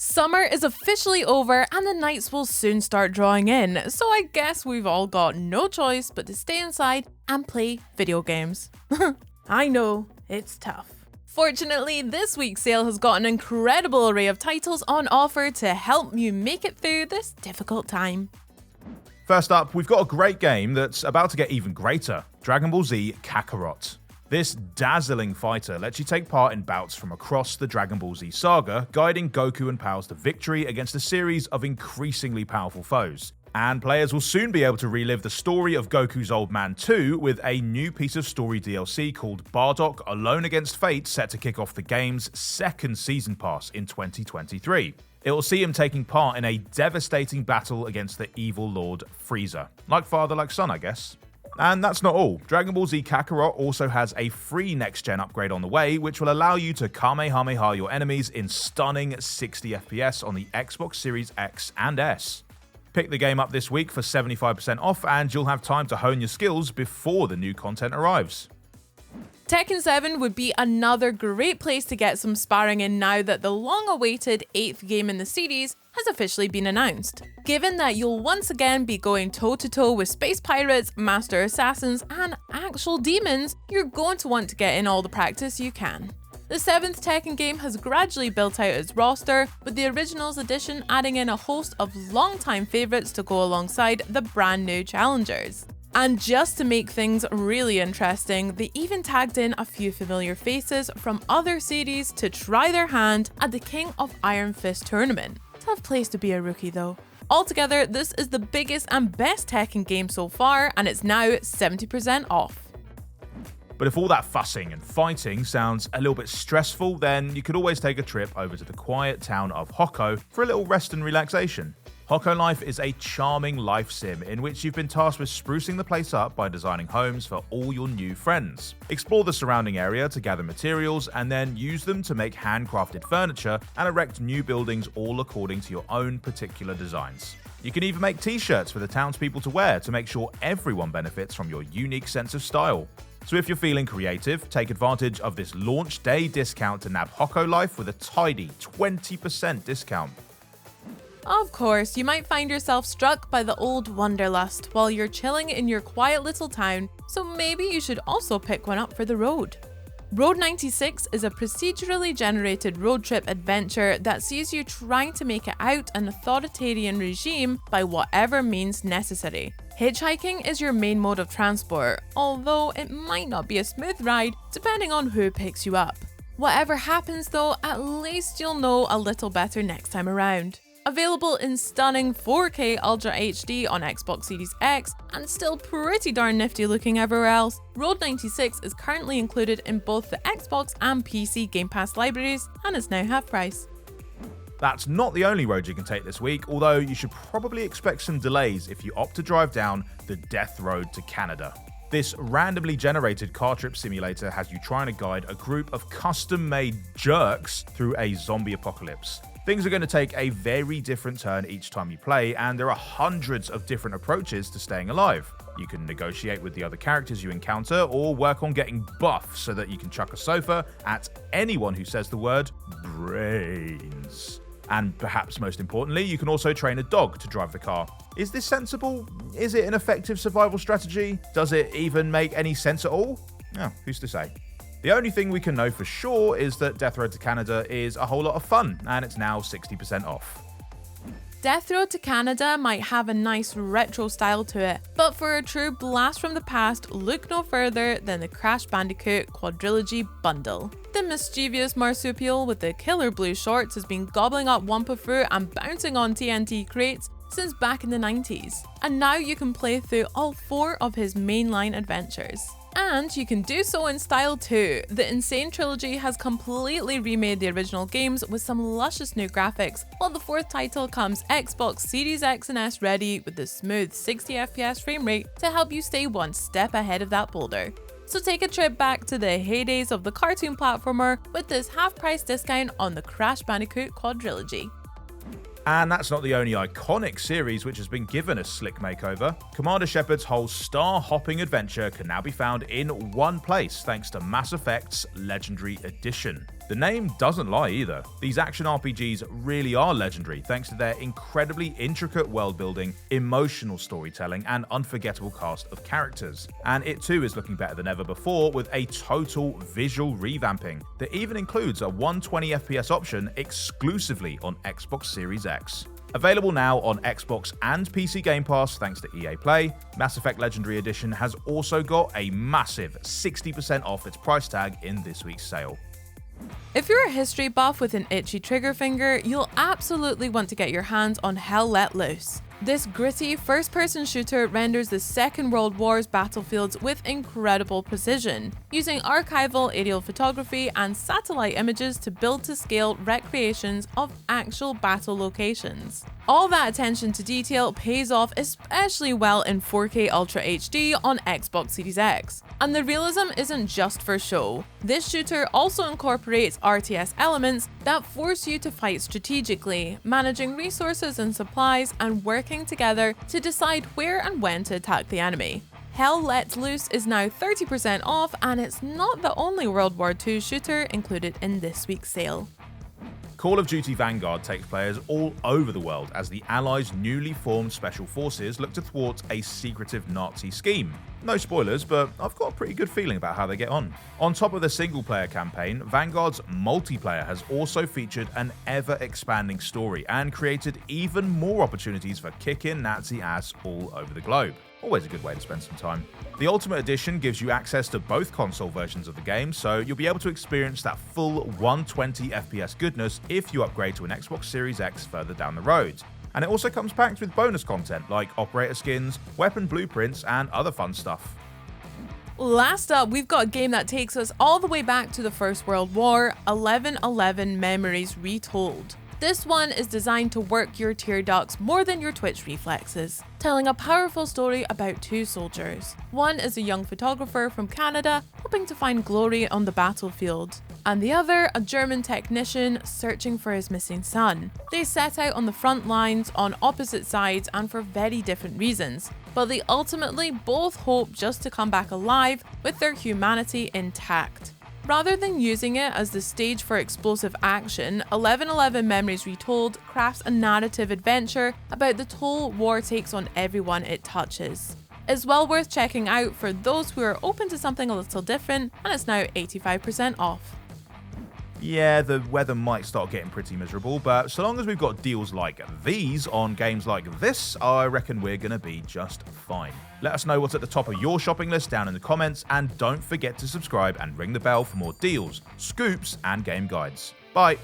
Summer is officially over and the nights will soon start drawing in, so I guess we've all got no choice but to stay inside and play video games. I know, it's tough. Fortunately, this week's sale has got an incredible array of titles on offer to help you make it through this difficult time. First up, we've got a great game that's about to get even greater, Dragon Ball Z Kakarot. This dazzling fighter lets you take part in bouts from across the Dragon Ball Z saga, guiding Goku and pals to victory against a series of increasingly powerful foes. And players will soon be able to relive the story of Goku's Old Man 2 with a new piece of story DLC called Bardock Alone Against Fate set to kick off the game's second season pass in 2023. It will see him taking part in a devastating battle against the evil Lord Frieza. Like father, like son, I guess. And that's not all. Dragon Ball Z Kakarot also has a free next-gen upgrade on the way, which will allow you to Kamehameha your enemies in stunning 60 FPS on the Xbox Series X and S. Pick the game up this week for 75% off and you'll have time to hone your skills before the new content arrives. Tekken 7 would be another great place to get some sparring in now that the long-awaited 8th game in the series has officially been announced. Given that you'll once again be going toe-to-toe with space pirates, master assassins, and actual demons, you're going to want to get in all the practice you can. The 7th Tekken game has gradually built out its roster, with the Originals edition adding in a host of long-time favourites to go alongside the brand new challengers. And just to make things really interesting, they even tagged in a few familiar faces from other series to try their hand at the King of Iron Fist tournament. Tough place to be a rookie though. Altogether, this is the biggest and best Tekken game so far, and it's now 70% off. But if all that fussing and fighting sounds a little bit stressful, then you could always take a trip over to the quiet town of Hokko for a little rest and relaxation. Hokko Life is a charming life sim in which you've been tasked with sprucing the place up by designing homes for all your new friends. Explore the surrounding area to gather materials and then use them to make handcrafted furniture and erect new buildings all according to your own particular designs. You can even make t-shirts for the townspeople to wear to make sure everyone benefits from your unique sense of style. So if you're feeling creative, take advantage of this launch day discount to nab Hokko Life with a tidy 20% discount. Of course, you might find yourself struck by the old wanderlust while you're chilling in your quiet little town, so maybe you should also pick one up for the road. Road 96 is a procedurally generated road trip adventure that sees you trying to make it out an authoritarian regime by whatever means necessary. Hitchhiking is your main mode of transport, although it might not be a smooth ride depending on who picks you up. Whatever happens though, at least you'll know a little better next time around. Available in stunning 4K Ultra HD on Xbox Series X and still pretty darn nifty looking everywhere else, Road 96 is currently included in both the Xbox and PC Game Pass libraries and is now half price. That's not the only road you can take this week, although you should probably expect some delays if you opt to drive down the Death Road to Canada. This randomly generated car trip simulator has you trying to guide a group of custom-made jerks through a zombie apocalypse. Things are going to take a very different turn each time you play, and there are hundreds of different approaches to staying alive. You can negotiate with the other characters you encounter, or work on getting buff so that you can chuck a sofa at anyone who says the word brains. And perhaps most importantly, you can also train a dog to drive the car. Is this sensible? Is it an effective survival strategy? Does it even make any sense at all? Oh, who's to say? The only thing we can know for sure is that Death Road to Canada is a whole lot of fun, and it's now 60% off. Death Road to Canada might have a nice retro style to it, but for a true blast from the past, look no further than the Crash Bandicoot Quadrilogy bundle. The mischievous marsupial with the killer blue shorts has been gobbling up Wumpa fruit and bouncing on TNT crates since back in the 90s, and now you can play through all 4 of his mainline adventures. And you can do so in style too. The Insane Trilogy has completely remade the original games with some luscious new graphics, while the 4th title comes Xbox Series X and S ready with the smooth 60 FPS frame rate to help you stay one step ahead of that boulder. So take a trip back to the heydays of the cartoon platformer with this half-price discount on the Crash Bandicoot Quadrilogy. And that's not the only iconic series which has been given a slick makeover. Commander Shepard's whole star-hopping adventure can now be found in one place thanks to Mass Effect's Legendary Edition. The name doesn't lie either. These action RPGs really are legendary thanks to their incredibly intricate world building, emotional storytelling, and unforgettable cast of characters. And it too is looking better than ever before with a total visual revamping that even includes a 120 FPS option exclusively on Xbox Series X. Available now on Xbox and PC Game Pass thanks to EA Play, Mass Effect Legendary Edition has also got a massive 60% off its price tag in this week's sale. If you're a history buff with an itchy trigger finger, you'll absolutely want to get your hands on Hell Let Loose. This gritty first-person shooter renders the Second World War's battlefields with incredible precision, using archival aerial photography and satellite images to build to scale recreations of actual battle locations. All that attention to detail pays off especially well in 4K Ultra HD on Xbox Series X. And the realism isn't just for show. This shooter also incorporates RTS elements that force you to fight strategically, managing resources and supplies and working together to decide where and when to attack the enemy. Hell Let Loose is now 30% off, and it's not the only World War II shooter included in this week's sale. Call of Duty Vanguard takes players all over the world as the Allies' newly formed special forces look to thwart a secretive Nazi scheme. No spoilers, but I've got a pretty good feeling about how they get on. On top of the single-player campaign, Vanguard's multiplayer has also featured an ever-expanding story and created even more opportunities for kicking Nazi ass all over the globe. Always a good way to spend some time. The Ultimate Edition gives you access to both console versions of the game, so you'll be able to experience that full 120 FPS goodness if you upgrade to an Xbox Series X further down the road. And it also comes packed with bonus content like operator skins, weapon blueprints, and other fun stuff. Last up, we've got a game that takes us all the way back to the First World War, 1111 Memories Retold. This one is designed to work your tear ducts more than your twitch reflexes, telling a powerful story about two soldiers. One is a young photographer from Canada hoping to find glory on the battlefield, and the other a German technician searching for his missing son. They set out on the front lines on opposite sides and for very different reasons, but they ultimately both hope just to come back alive with their humanity intact. Rather than using it as the stage for explosive action, 1111 Memories Retold crafts a narrative adventure about the toll war takes on everyone it touches. It's well worth checking out for those who are open to something a little different, and it's now 85% off. Yeah, the weather might start getting pretty miserable, but so long as we've got deals like these on games like this, I reckon we're going to be just fine. Let us know what's at the top of your shopping list down in the comments, and don't forget to subscribe and ring the bell for more deals, scoops, and game guides. Bye!